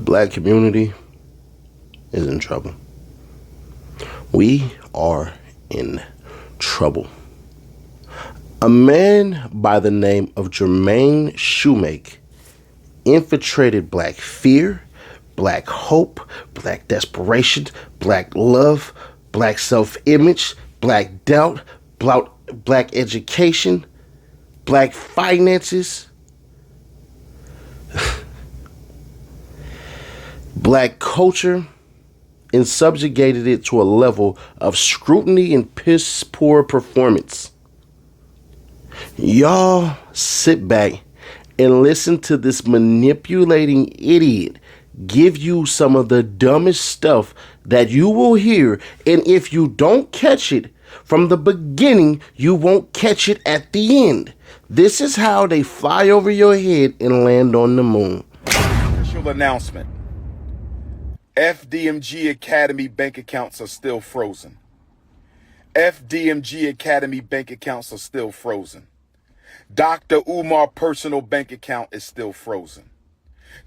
black community is in trouble. We are in trouble. A man by the name of Jermaine Shoemake infiltrated black fear, black hope, black desperation, black love, black self-image, black doubt, black education, black finances, black culture, and subjugated it to a level of scrutiny and piss poor performance. Y'all sit back and listen to this manipulating idiot give you some of the dumbest stuff that you will hear, and if you don't catch it from the beginning, you won't catch it at the end. This is how they fly over your head and land on the moon. Official announcement. FDMG Academy bank accounts are still frozen. FDMG Academy bank accounts are still frozen. Dr. Umar personal bank account is still frozen.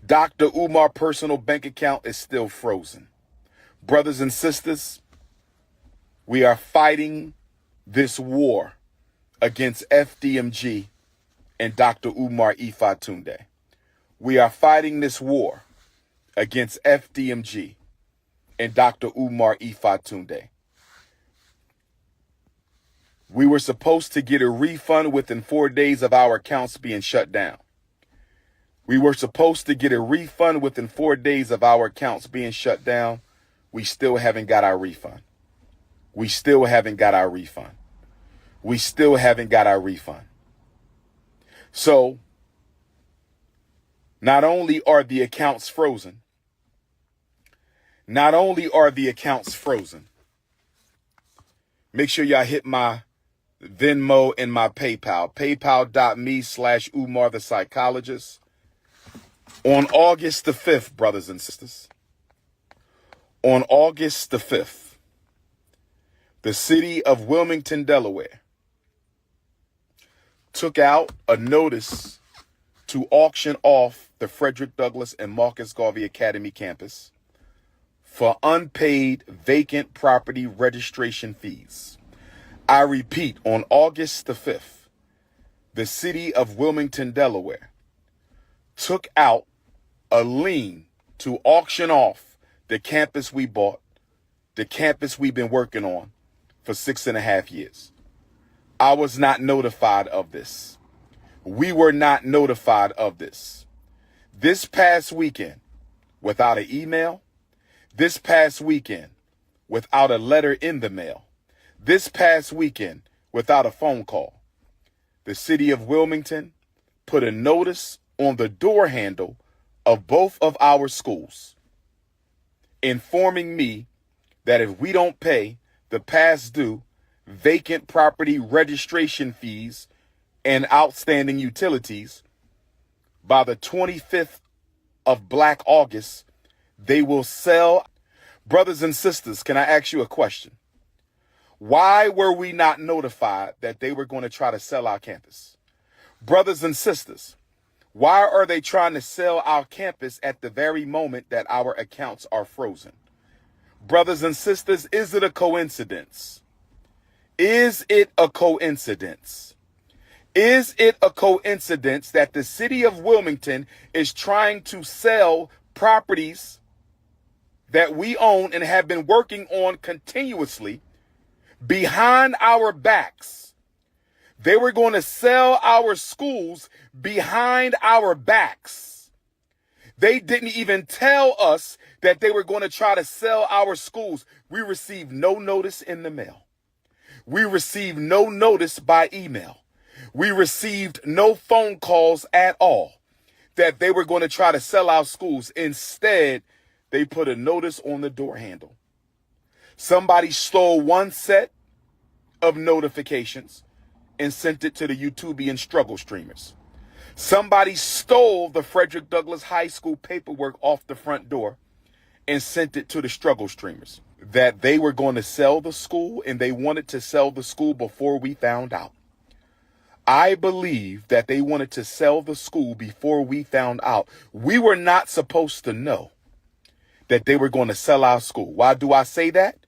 Dr. Umar personal bank account is still frozen. Brothers and sisters, we are fighting this war against FDMG and Dr. Umar Tunde. We are fighting this war against FDMG and Dr. Umar Tunde. We were supposed to get a refund within 4 days of our accounts being shut down. We were supposed to get a refund within 4 days of our accounts being shut down. We still haven't got our refund. We still haven't got our refund. We still haven't got our refund. So, not only are the accounts frozen, make sure y'all hit my Venmo and my PayPal, paypal.me/Umar the Psychologist. On August the 5th, brothers and sisters, on August the 5th, the city of Wilmington, Delaware, took out a notice to auction off the Frederick Douglass and Marcus Garvey Academy campus for unpaid vacant property registration fees. I repeat, on August the 5th, the city of Wilmington, Delaware, took out a lien to auction off the campus we bought, the campus we've been working on for 6.5 years. I was not notified of this. We were not notified of this. This past weekend, without an email, this past weekend, without a letter in the mail, this past weekend, without a phone call, the city of Wilmington put a notice on the door handle of both of our schools, informing me that if we don't pay the past due vacant property registration fees and outstanding utilities by the 25th of Black August, they will sell. Brothers and sisters, can I ask you a question? Why were we not notified that they were going to try to sell our campus? Brothers and sisters, why are they trying to sell our campus at the very moment that our accounts are frozen? Brothers and sisters, is it a coincidence? Is it a coincidence? Is it a coincidence that the city of Wilmington is trying to sell properties that we own and have been working on continuously behind our backs? They were going to sell our schools behind our backs. They didn't even tell us that they were going to try to sell our schools. We received no notice in the mail. We received no notice by email. We received no phone calls at all that they were going to try to sell our schools. Instead, they put a notice on the door handle. Somebody stole one set of notifications and sent it to the YouTubian struggle streamers. Somebody stole the Frederick Douglass High School paperwork off the front door and sent it to the struggle streamers that they were going to sell the school, and they wanted to sell the school before we found out. I believe that they wanted to sell the school before we found out. We were not supposed to know. that they were going to sell our school. Why do I say that?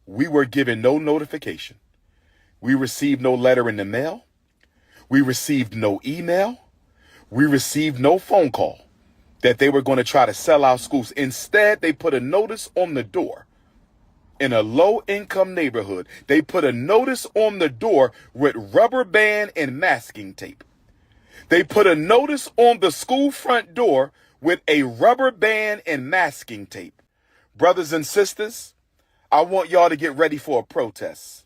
We were given no notification. We received no letter in the mail. We received no email. We received no phone call that they were going to try to sell our schools. Instead, they put a notice on the door. In a low-income neighborhood, they put a notice on the door with rubber band and masking tape. They put a notice on the school front door with a rubber band and masking tape. Brothers and sisters, I want y'all to get ready for a protest.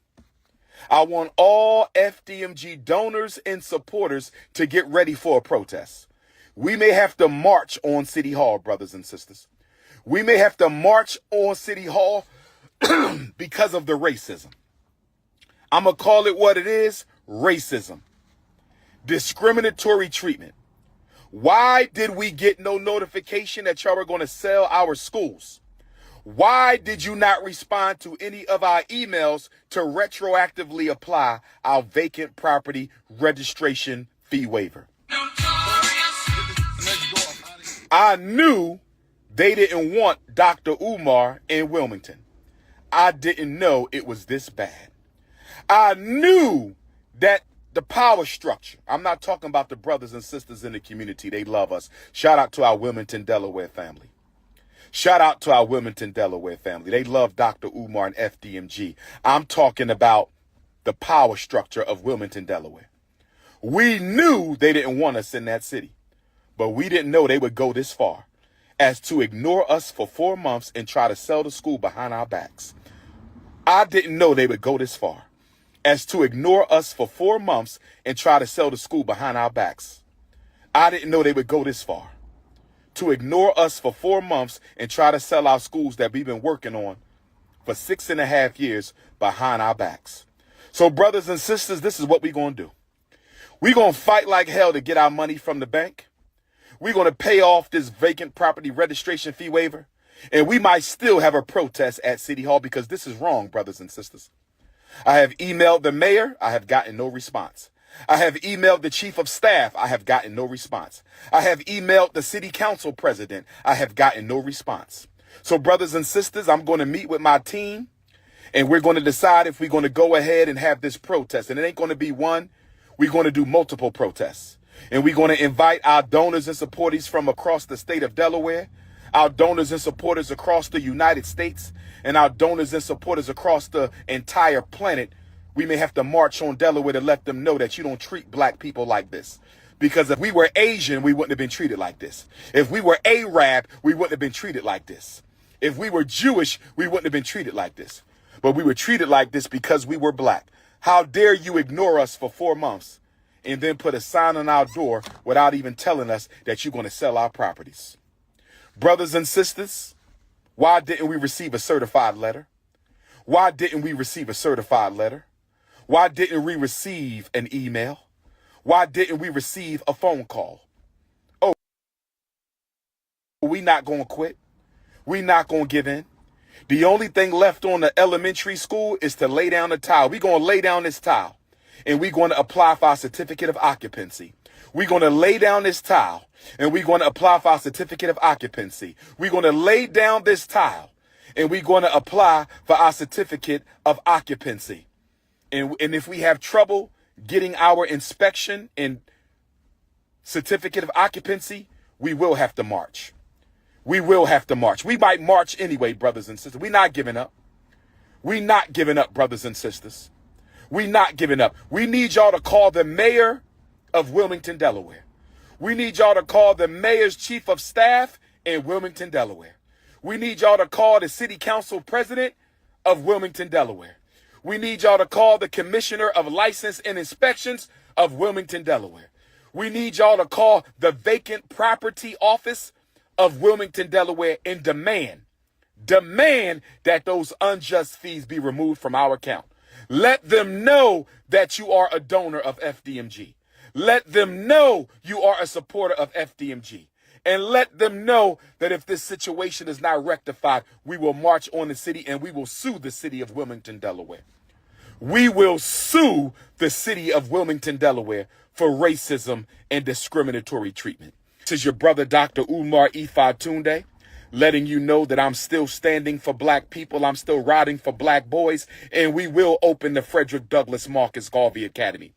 I want all FDMG donors and supporters to get ready for a protest. We may have to march on City Hall, brothers and sisters. We may have to march on City Hall because of the racism. I'm going to call it what it is, racism. Discriminatory treatment. Why did we get no notification that y'all were going to sell our schools? Why did you not respond to any of our emails to retroactively apply our vacant property registration fee waiver? I knew they didn't want Dr. Umar in Wilmington. I didn't know it was this bad. I knew that the power structure, I'm not talking about the brothers and sisters in the community. They love us. Shout out to our Wilmington, Delaware family. Shout out to our Wilmington, Delaware family. They love Dr. Umar and FDMG. I'm talking about the power structure of Wilmington, Delaware. We knew they didn't want us in that city, but we didn't know they would go this far as to ignore us for 4 months and try to sell the school behind our backs. I didn't know they would go this far as to ignore us for 4 months and try to sell the school behind our backs. I didn't know they would go this far to ignore us for 4 months and try to sell our schools that we've been working on for 6.5 years behind our backs. So brothers and sisters, this is what we're going to do. We're going to fight like hell to get our money from the bank. We're going to pay off this vacant property registration fee waiver. And we might still have a protest at City Hall because this is wrong, brothers and sisters. I have emailed the mayor. I have gotten no response. I have emailed the chief of staff. I have gotten no response. I have emailed the city council president. I have gotten no response. So brothers and sisters, I'm going to meet with my team and we're going to decide if we're going to go ahead and have this protest. And it ain't going to be one. We're going to do multiple protests. And we're going to invite our donors and supporters from across the state of Delaware, our donors and supporters across the United States, and our donors and supporters across the entire planet. We may have to march on Delaware to let them know that you don't treat black people like this. Because if we were Asian, we wouldn't have been treated like this. If we were Arab, we wouldn't have been treated like this. If we were Jewish, we wouldn't have been treated like this. But we were treated like this because we were black. How dare you ignore us for 4 months and then put a sign on our door without even telling us that you're going to sell our properties? Brothers and sisters, why didn't we receive a certified letter? Why didn't we receive a certified letter? Why didn't we receive an email? Why didn't we receive a phone call? Oh, we not going to quit. We not going to give in. The only thing left on the elementary school is to lay down the tile. We're going to lay down this tile and we're going to apply for our certificate of occupancy. We're going to lay down this tile and we're going to apply for our certificate of occupancy. We're going to lay down this tile and we're going to apply for our certificate of occupancy. And if we have trouble getting our inspection and certificate of occupancy, we will have to march. We will have to march. We might march anyway, brothers and sisters. We're not giving up. We're not giving up, brothers and sisters. We're not giving up. We need y'all to call the mayor of Wilmington, Delaware. We need y'all to call the mayor's chief of staff in Wilmington, Delaware. We need y'all to call the city council president of Wilmington, Delaware. We need y'all to call the commissioner of license and inspections of Wilmington, Delaware. We need y'all to call the vacant property office of Wilmington, Delaware, and demand that those unjust fees be removed from our account. Let them know that you are a donor of FDMG. Let them know you are a supporter of FDMG. And let them know that if this situation is not rectified, we will march on the city and we will sue the city of Wilmington, Delaware. We will sue the city of Wilmington, Delaware for racism and discriminatory treatment. This is your brother, Dr. Umar Tunde. letting you know that I'm still standing for black people. I'm still riding for black boys, and we will open the Frederick Douglass Marcus Garvey Academy.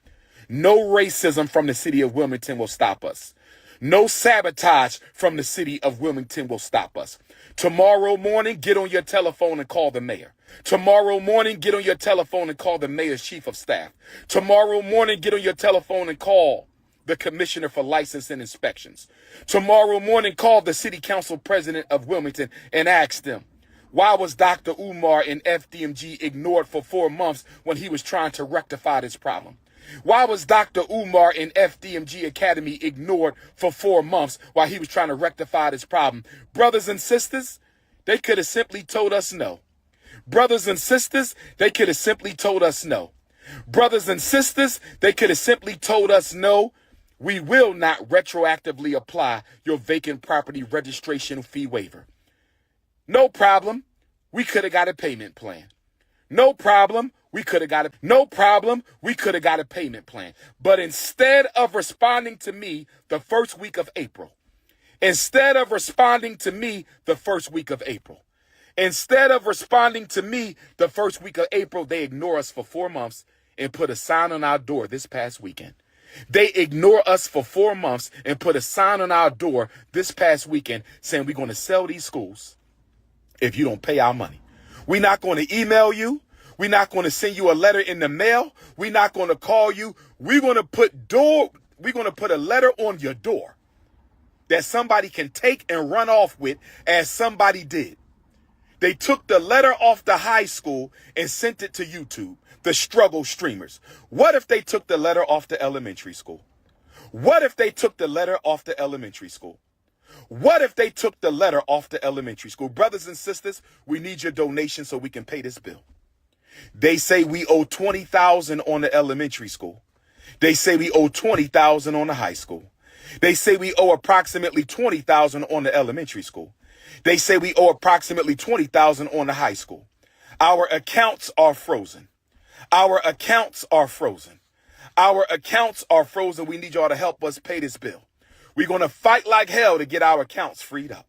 No racism from the city of Wilmington will stop us. No sabotage from the city of Wilmington will stop us. Tomorrow morning, get on your telephone and call the mayor. Tomorrow morning, get on your telephone and call the mayor's chief of staff. Tomorrow morning, get on your telephone and call the commissioner for license and inspections. Tomorrow morning, call the city council president of Wilmington and ask them, why was Dr. Umar in FDMG ignored for 4 months when he was trying to rectify this problem? Why was Dr. Umar in FDMG Academy ignored for 4 months while he was trying to rectify this problem? Brothers and sisters, they could have simply told us no. Brothers and sisters, they could have simply told us no. Brothers and sisters, they could have simply told us no. We will not retroactively apply your vacant property registration fee waiver. No problem. We could have got a payment plan. No problem. We could have got a payment plan. But instead of responding to me the first week of April, they ignore us for 4 months and put a sign on our door this past weekend. They ignore us for 4 months and put a sign on our door this past weekend saying we're going to sell these schools if you don't pay our money. We're not going to email you. We're not going to send you a letter in the mail. We're not going to call you. We're going to put a letter on your door that somebody can take and run off with, as somebody did. They took the letter off the high school and sent it to YouTube, the struggle streamers. What if they took the letter off the elementary school? What if they took the letter off the elementary school? Brothers and sisters, we need your donation so we can pay this bill. They say we owe $20,000 on the elementary school. They say we owe $20,000 on the high school. They say we owe approximately $20,000 on the elementary school. They say we owe approximately $20,000 on the high school. Our accounts are frozen. We need y'all to help us pay this bill. We're going to fight like hell to get our accounts freed up.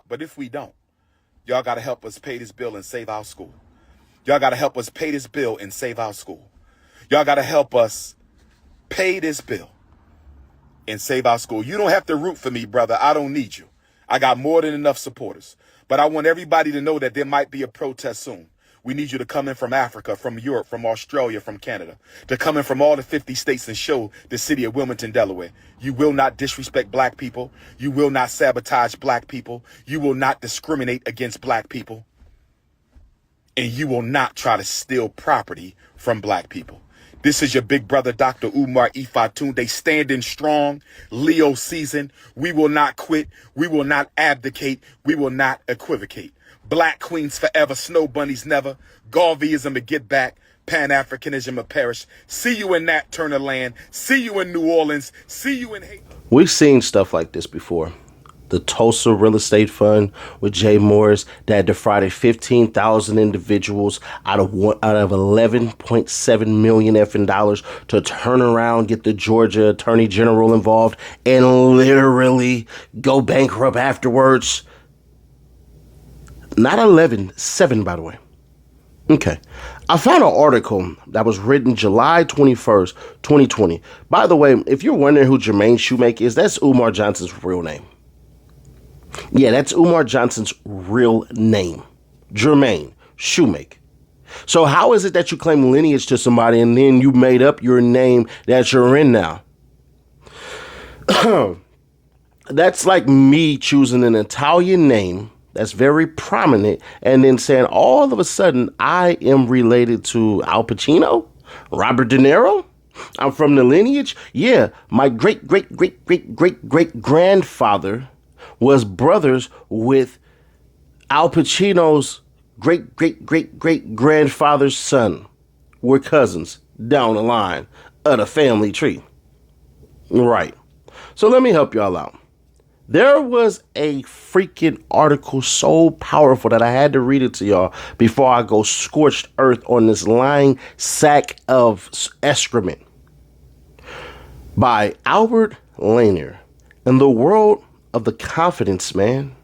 But if we don't, y'all got to help us pay this bill and save our school. Y'all got to help us pay this bill and save our school. Y'all got to help us pay this bill and save our school. You don't have to root for me, brother. I don't need you. I got more than enough supporters. But I want everybody to know that there might be a protest soon. We need you to come in from Africa, from Europe, from Australia, from Canada, to come in from all the 50 states and show the city of Wilmington, Delaware. You will not disrespect black people. You will not sabotage black people. You will not discriminate against black people. And you will not try to steal property from black people. This is your big brother, Dr. Umar Ifatunde, standing strong, Leo season. We will not quit. We will not abdicate. We will not equivocate. Black queens forever, snow bunnies never. Garveyism to get back. Pan-Africanism to perish. See you in that turn of land. See you in New Orleans. See you in Haiti. We've seen stuff like this before. The Tulsa Real Estate Fund with Jay Morris that defrauded 15,000 individuals out of 11.7 million effing dollars to turn around, get the Georgia Attorney General involved, and literally go bankrupt afterwards. Not 7, by the way. Okay. I found an article that was written July 21st, 2020. By the way, if you're wondering who Jermaine Shoemake is, that's Umar Johnson's real name. Yeah, that's Umar Johnson's real name. Jermaine Shoemake. So how is it that you claim lineage to somebody and then you made up your name that you're in now? That's like me choosing an Italian name that's very prominent and then saying all of a sudden I am related to Al Pacino, Robert De Niro. I'm from the lineage. Yeah, my great-great-great-great-great-grandfather was brothers with Al Pacino's great-great-great-great-grandfather's son. We're cousins down the line of the family tree. Right. So let me help y'all out. There was a freaking article so powerful that I had to read it to y'all before I go scorched earth on this lying sack of excrement. By Albert Lanier in the world of the confidence, man.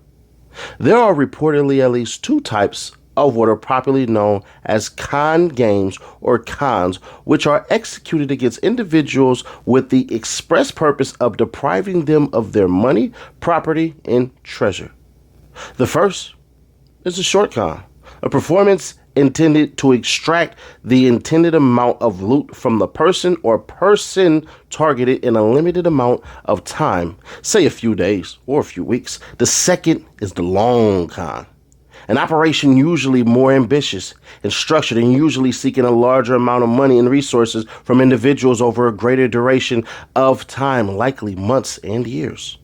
There are reportedly at least two types of what are popularly known as con games or cons, which are executed against individuals with the express purpose of depriving them of their money, property, and treasure. The first is a short con, a performance intended to extract the intended amount of loot from the person or person targeted in a limited amount of time, say a few days or a few weeks. The second is the long con, an operation usually more ambitious and structured and usually seeking a larger amount of money and resources from individuals over a greater duration of time, likely months and years.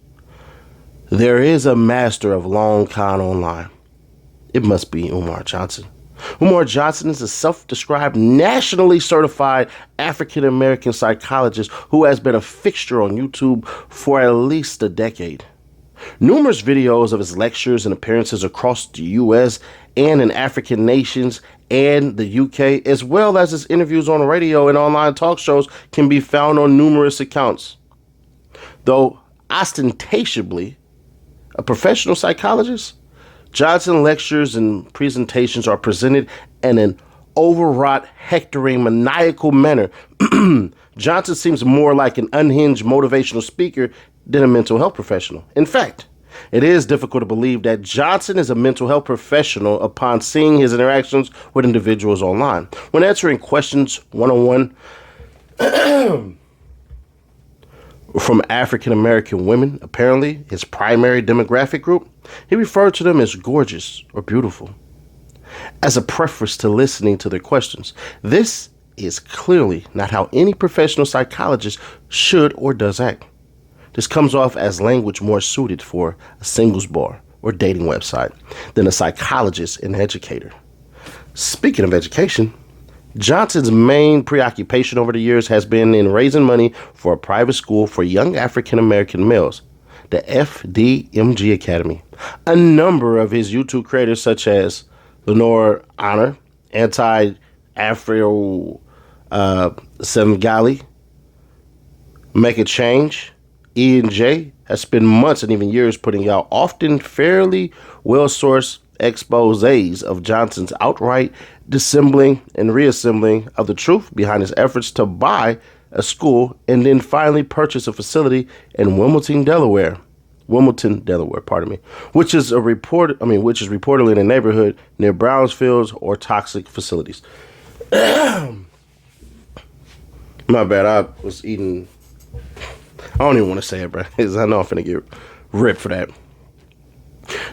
There is a master of long con online. It must be Umar Johnson. Umar Johnson is a self-described nationally certified African-American psychologist who has been a fixture on YouTube for at least a decade. Numerous videos of his lectures and appearances across the U.S. and in African nations and the U.K., as well as his interviews on radio and online talk shows, can be found on numerous accounts. Though ostentatiously a professional psychologist, Johnson lectures and presentations are presented in an overwrought, hectoring, maniacal manner. Johnson seems more like an unhinged motivational speaker than a mental health professional. In fact, it is difficult to believe that Johnson is a mental health professional upon seeing his interactions with individuals online. When answering questions one-on-one from African American women, apparently his primary demographic group, he referred to them as gorgeous or beautiful, as a preface to listening to their questions. This is clearly not how any professional psychologist should or does act. This comes off as language more suited for a singles bar or dating website than a psychologist and educator. Speaking of education, Johnson's main preoccupation over the years has been in raising money for a private school for young African American males, the FDMG Academy. A number of his YouTube creators, such as Lenore Honor, Anti-Afro Senegali, Make a Change, E&J, has spent months and even years putting out often fairly well-sourced exposés of Johnson's outright dissembling and reassembling of the truth behind his efforts to buy a school and then finally purchase a facility in Wilmington, Delaware, which is reportedly in a neighborhood near Brownsfields or toxic facilities. My bad, I was eating. I don't even want to say it, bro, because I know I'm finna get ripped for that.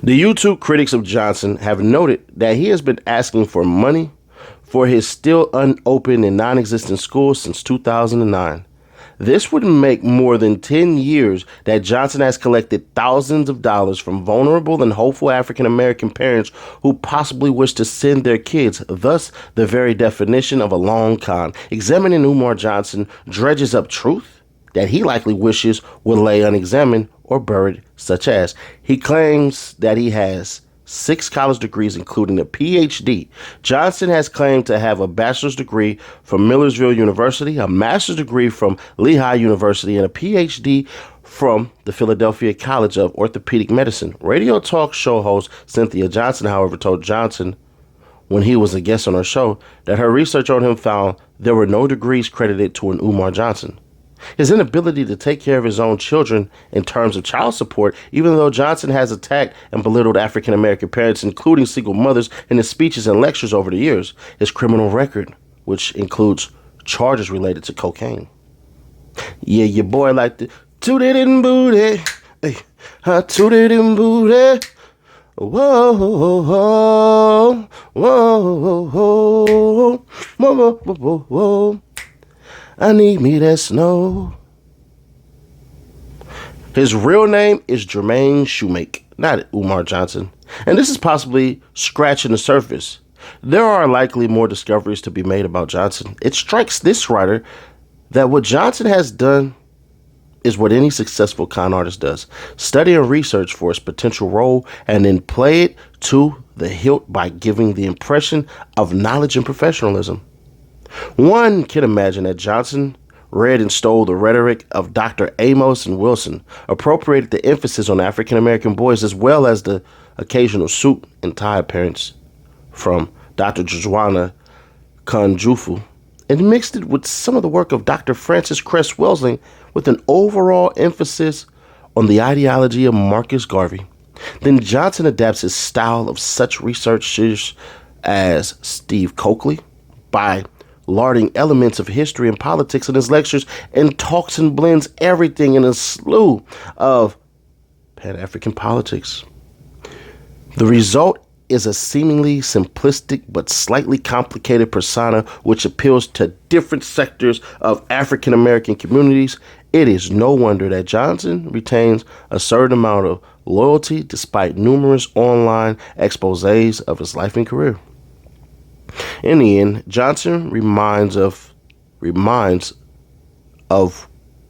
The YouTube critics of Johnson have noted that he has been asking for money for his still unopened and non-existent school since 2009. This would make more than 10 years that Johnson has collected thousands of dollars from vulnerable and hopeful African American parents who possibly wish to send their kids, thus the very definition of a long con. Examining Umar Johnson dredges up truth that he likely wishes would lay unexamined or buried, such as he claims that he has 6 college degrees, including a PhD. Johnson has claimed to have a bachelor's degree from Millersville University, a master's degree from Lehigh University, and a PhD from the Philadelphia College of Orthopedic Medicine. Radio talk show host Cynthia Johnson, however, told Johnson when he was a guest on her show that her research on him found there were no degrees credited to an Umar Johnson. His inability to take care of his own children in terms of child support, even though Johnson has attacked and belittled African American parents, including single mothers, in his speeches and lectures over the years. His criminal record, which includes charges related to cocaine. Yeah, your boy like to toot it in booty. Hey, I toot it in booty. Whoa, whoa, whoa, whoa, whoa, whoa, whoa, whoa. I need me that snow. His real name is Jermaine Shoemake, not Umar Johnson. And this is possibly scratching the surface. There are likely more discoveries to be made about Johnson. It strikes this writer that what Johnson has done is what any successful con artist does. Study and research for its potential role and then play it to the hilt by giving the impression of knowledge and professionalism. One can imagine that Johnson read and stole the rhetoric of Dr. Amos and Wilson, appropriated the emphasis on African American boys as well as the occasional suit and tie appearance from Dr. Joanna Kanjufu, and mixed it with some of the work of Dr. Francis Cress Welsing with an overall emphasis on the ideology of Marcus Garvey. Then Johnson adapts his style of such researchers as Steve Coakley by larding elements of history and politics in his lectures and talks and blends everything in a slew of Pan-African politics. The result is a seemingly simplistic but slightly complicated persona which appeals to different sectors of African American communities. It is no wonder that Johnson retains a certain amount of loyalty despite numerous online exposés of his life and career. In the end, Johnson reminds of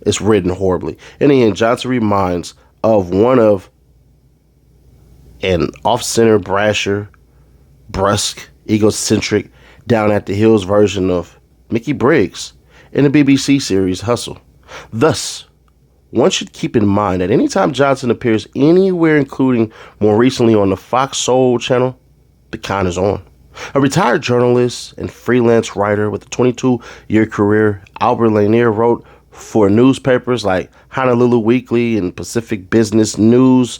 it's written horribly. In the end, Johnson reminds of one of an off-center, brusque, egocentric, down at the hills version of Mickey Briggs in the BBC series Hustle. Thus, one should keep in mind that anytime Johnson appears anywhere, including more recently on the Fox Soul channel, the con is on. A retired journalist and freelance writer with a 22-year career, Albert Lanier wrote for newspapers like Honolulu Weekly and Pacific Business News,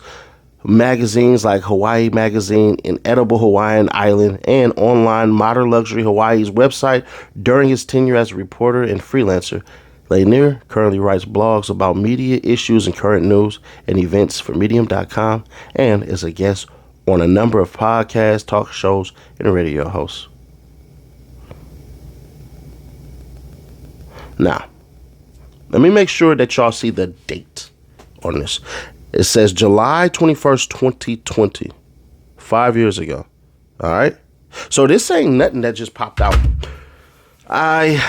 magazines like Hawaii Magazine and Edible Hawaiian Island, and online Modern Luxury Hawaii's website during his tenure as a reporter and freelancer. Lanier currently writes blogs about media issues and current news and events for Medium.com and is a guest on a number of podcasts, talk shows, and radio hosts. Now, let me make sure that y'all see the date on this. It says July 21st, 2020, 5 years ago. All right? So this ain't nothing that just popped out. I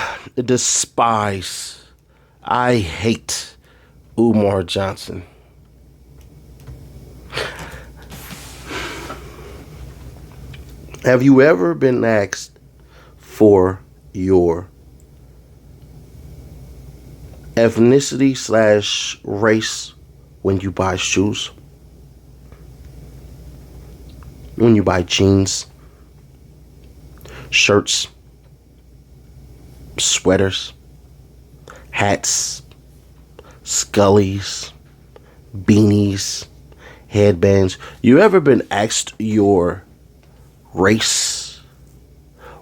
hate Umar Johnson. Have you ever been asked for your ethnicity/race when you buy shoes? When you buy jeans, shirts, sweaters, hats, scullies, beanies, headbands? You ever been asked your race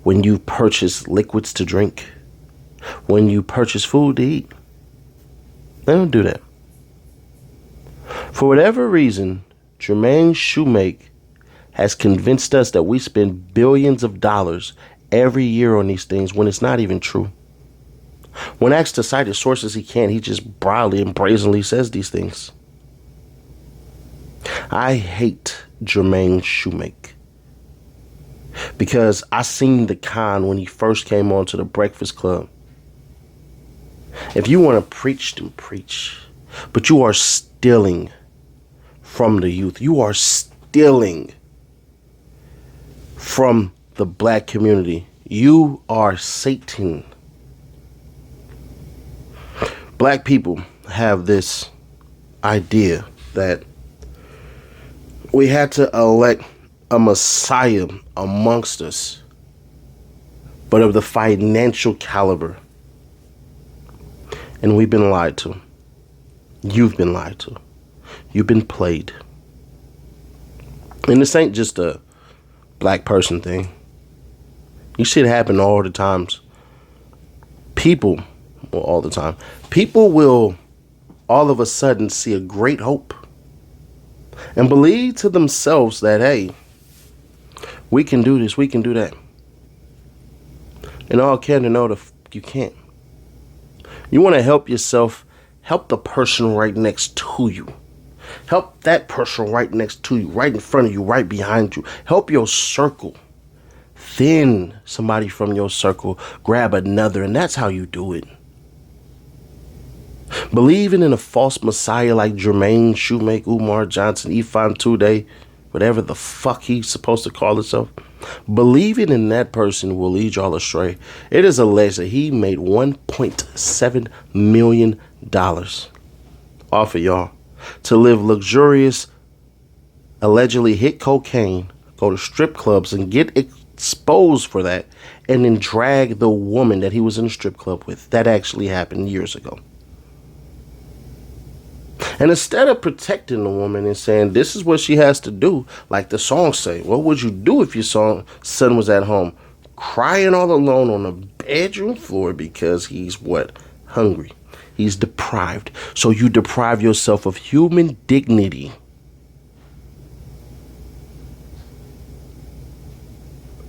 when you purchase liquids to drink, when you purchase food to eat? They don't do that. For whatever reason, Jermaine Shoemake has convinced us that we spend billions of dollars every year on these things when it's not even true. When asked to cite his sources, he can't. He just proudly and brazenly says these things. I hate Jermaine Shoemake because I seen the con when he first came on to the Breakfast Club. If you want to preach, then preach. But you are stealing from the youth. You are stealing from the black community. You are Satan. Black people have this idea that we had to elect a messiah amongst us, but of the financial caliber. And we've been lied to. You've been lied to. You've been played. And this ain't just a black person thing. You see it happen all the times. People will all of a sudden see a great hope and believe to themselves that, hey, we can do this, we can do that. And all can to know that you can't. You want to help yourself, help the person right next to you. Help that person right next to you, right in front of you, right behind you. Help your circle. Then somebody from your circle grab another, and that's how you do it. Believing in a false messiah like Jermaine Shoemake, Umar Johnson, Ifan Tude, whatever the fuck he's supposed to call himself, believing in that person will lead y'all astray. It is alleged that he made $1.7 million off of y'all to live luxurious, allegedly hit cocaine, go to strip clubs and get exposed for that, and then drag the woman that he was in a strip club with. That actually happened years ago. And instead of protecting the woman and saying this is what she has to do, like the song say, what would you do if your son was at home crying all alone on the bedroom floor because he's what? Hungry. He's deprived. So you deprive yourself of human dignity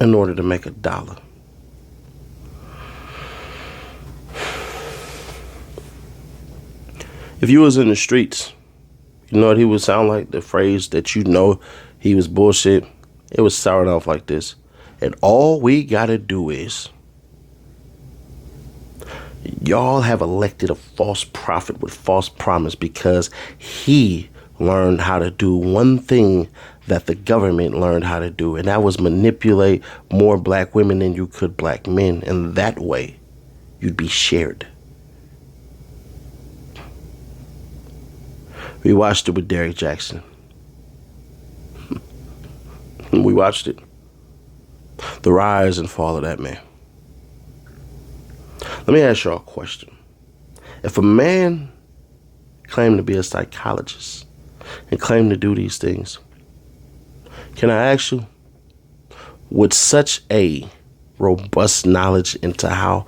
in order to make $1. If you was in the streets, you know what he would sound like? The phrase that you know he was bullshit. It was starting off like this. And all we gotta do is, y'all have elected a false prophet with false promise because he learned how to do one thing that the government learned how to do, and that was manipulate more black women than you could black men. And that way, you'd be shared. We watched it with Derrick Jackson. We watched it. The rise and fall of that man. Let me ask y'all a question. If a man claimed to be a psychologist and claimed to do these things, can I ask you, with such a robust knowledge into how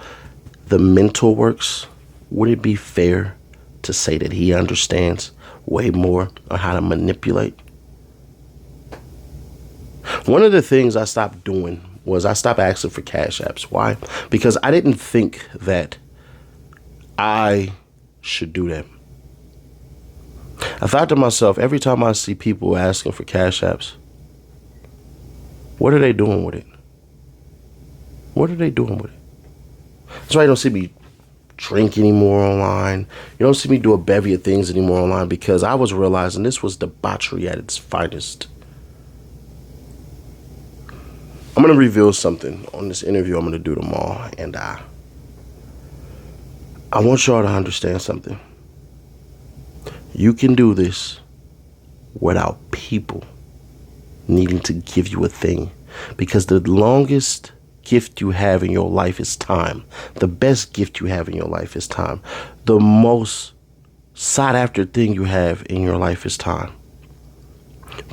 the mental works, would it be fair to say that he understands way more on how to manipulate? One of the things I stopped doing was I stopped asking for cash apps. Why? Because I didn't think that I should do that. I thought to myself, every time I see people asking for cash apps, what are they doing with it? What are they doing with it? That's why you don't see me drink anymore online. You don't see me do a bevy of things anymore online, because I was realizing this was debauchery at its finest. I'm going to reveal something on this interview I'm going to do tomorrow, and I want y'all to understand something. You can do this without people needing to give you a thing, because the longest gift you have in your life is time. The best gift you have in your life is time. The most sought after thing you have in your life is time.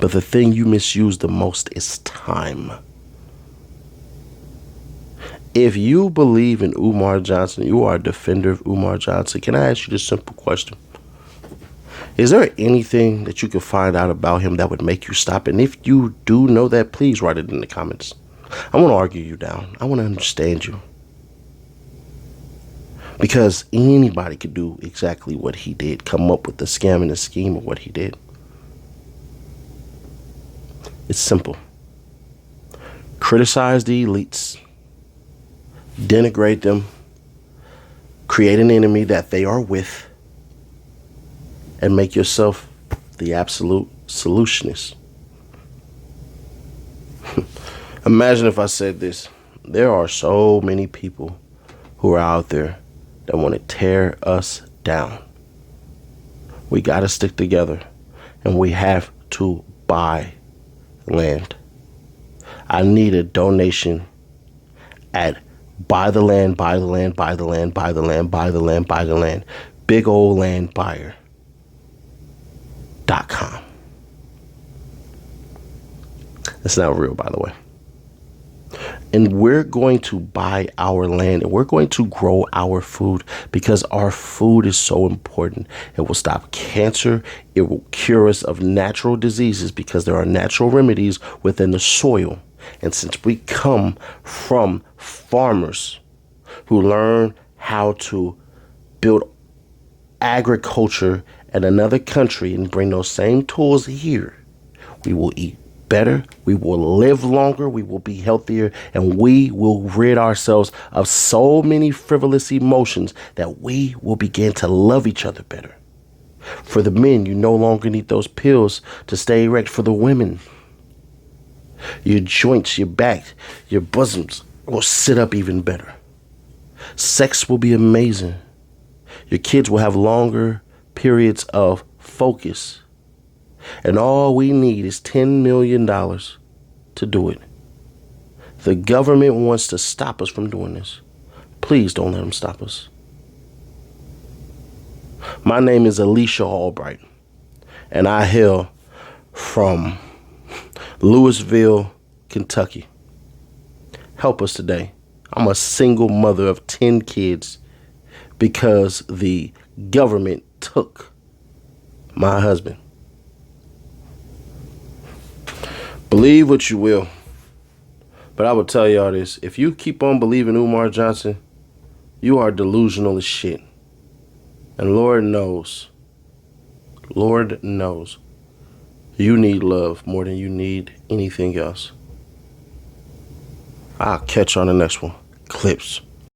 But the thing you misuse the most is time. If you believe in Umar Johnson, you are a defender of Umar Johnson, can I ask you this simple question? Is there anything that you could find out about him that would make you stop? And if you do know that, please write it in the comments. I want to argue you down. I want to understand you. Because anybody could do exactly what he did, come up with the scam and the scheme of what he did. It's simple. Criticize the elites, denigrate them, create an enemy that they are with, and make yourself the absolute solutionist. Imagine if I said this. There are so many people who are out there that want to tear us down. We got to stick together, and we have to buy land. I need a donation at buy the land, buy the land, buy the land, buy the land, buy the land, buy the land, bigoldlandbuyer.com. That's not real, by the way. And we're going to buy our land, and we're going to grow our food, because our food is so important. It will stop cancer. It will cure us of natural diseases, because there are natural remedies within the soil. And since we come from farmers who learn how to build agriculture in another country and bring those same tools here, we will eat better, we will live longer, we will be healthier, and we will rid ourselves of so many frivolous emotions that we will begin to love each other better. For the men, you no longer need those pills to stay erect. For the women, Your joints, your back, your bosoms will sit up even better. Sex will be amazing. Your kids will have longer periods of focus. And all we need is $10 million to do it. The government wants to stop us from doing this. Please don't let them stop us. My name is Alicia Albright, and I hail from Louisville, Kentucky. Help us today. I'm a single mother of 10 kids because the government took my husband. Believe what you will, but I will tell y'all this. If you keep on believing Umar Johnson, you are delusional as shit. And Lord knows, you need love more than you need anything else. I'll catch you on the next one. Clips.